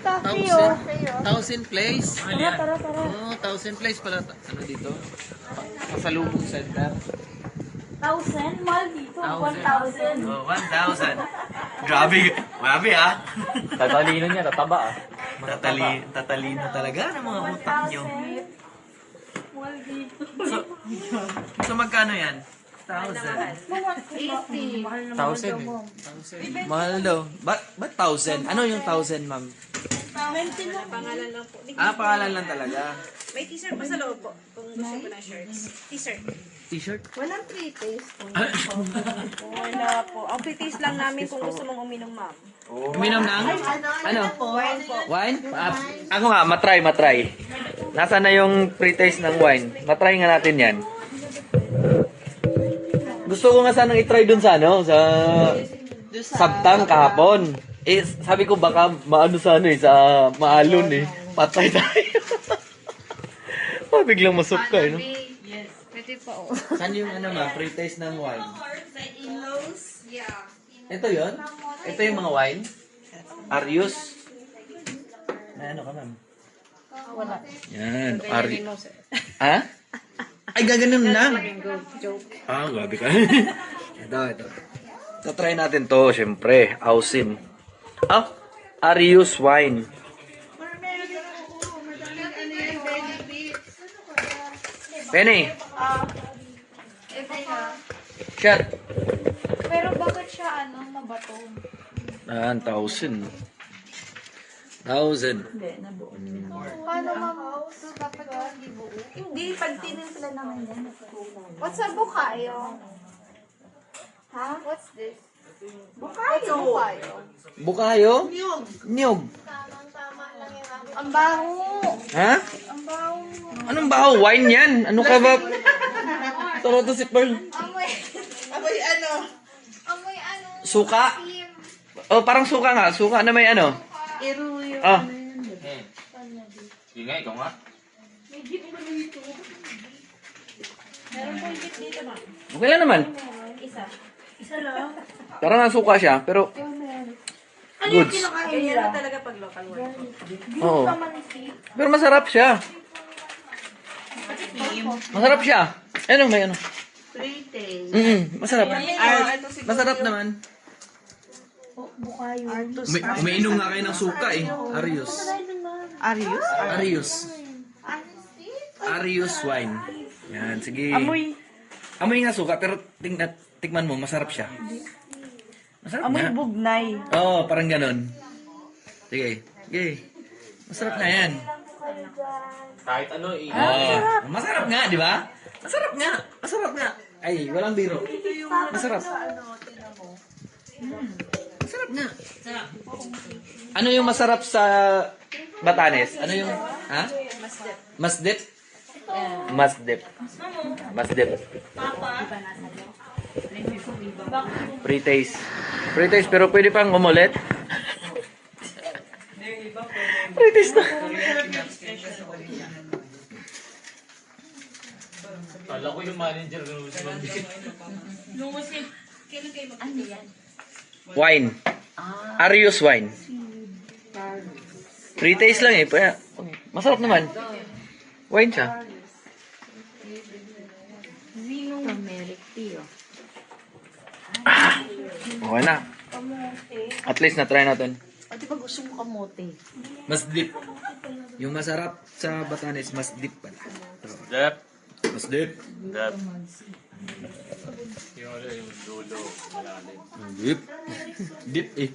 Coffee, oh. Thousand Place. Tara. Oh, Thousand Place pala. Ano dito? Pasalubong center. 1,000? Mahal dito. 1,000. Oh, 1,000. Grabe ah. Tatalino niya, tataba ah. Tatalino talaga ng mga utak nyo. Mahal dito. So magkano yan? 1,000. 80. 1,000 eh. Mahal daw. Ba't 1,000? Ano yung 1,000, ma'am? 20 lang. Pangalan lang po. Pangalan lang talaga. May t-shirt pa sa loob po. Kung gusto ko ng shirts. T-shirt. T-shirt? Walang pre-taste. Wala po. Ang pre-taste lang namin kung gusto mong uminom, ma'am. Uminom ng? Ano? Wine po. Wine? Ako nga, matry. Nasaan na yung pre-taste ng wine? Matry nga natin yan. Gusto ko nga sanang itry dun sa ano, sa Sabtang kahapon. Eh, sabi ko baka maano sa ano eh, sa maalon eh. Patay tayo. Biglang masok ka eh, no? Yes. Pwede pa, oh. Saan yung ano ma, pre-taste ng wine? Yeah. Ito yon? Ito yung mga wine? Arius? May ano ka ma'am? Wala. Yan, Arius. Ha? Ay, gaganon lang. Ah, grabe ka. ito. Tatry natin to, syempre. Ausim. Arius wine. Penny. Shot. Pero bakit siya, mabato? 1,000. Hindi, nabuo. Paano, ma'am? Dapat hindi buo? Hindi, pag tinimpla naman yan. What's a bukayo? Ha? What's this? Bukayo. Bukayo? Niyog. Ang baho. Ha? Ang baho. Anong baho? Wine yan? Ano ka ba? Turo to si Pearl. Amoy ano? Suka? Oh, parang suka nga. Suka na may ano. Iruyo. Ah. Sige nga, ikaw nga. Meron po yung dito, ma'am. Okay lang naman. Isa lang. Parang nga suka siya, pero goods. Ganyan na talaga pag local wine. Oo. Pero masarap siya. Masarap siya. Ano, may ano. Masarap. Masarap naman. Bukayo. Umiinom nga kayo ng suka eh. Arius. Arius wine. Yan, sige. Amoy nga suka, pero tikman mo, masarap siya. Masarap nga. Bugnay. Oo, parang ganon. Sige. Masarap na yan. Kahit ano Masarap nga, di ba? Masarap nga. Ay, walang biro. Masarap. Masarap nga. Ano yung masarap sa Batanes? Ano yung, ha? Masdip. Pre-taste, pero pwede pang umulit. Pre-taste na. Kala ko yung manager ng Wine. Arius wine. Pre-taste lang eh. Masarap naman. Wine siya. Okay na. At least na-try natin. Pati pag gusto mo kamote. Mas deep. Yung masarap sa Batanes, mas deep pala. Dep. Mas deep. Dep. Yung ano, yung dulo. Malalim. Deep. Deep eh.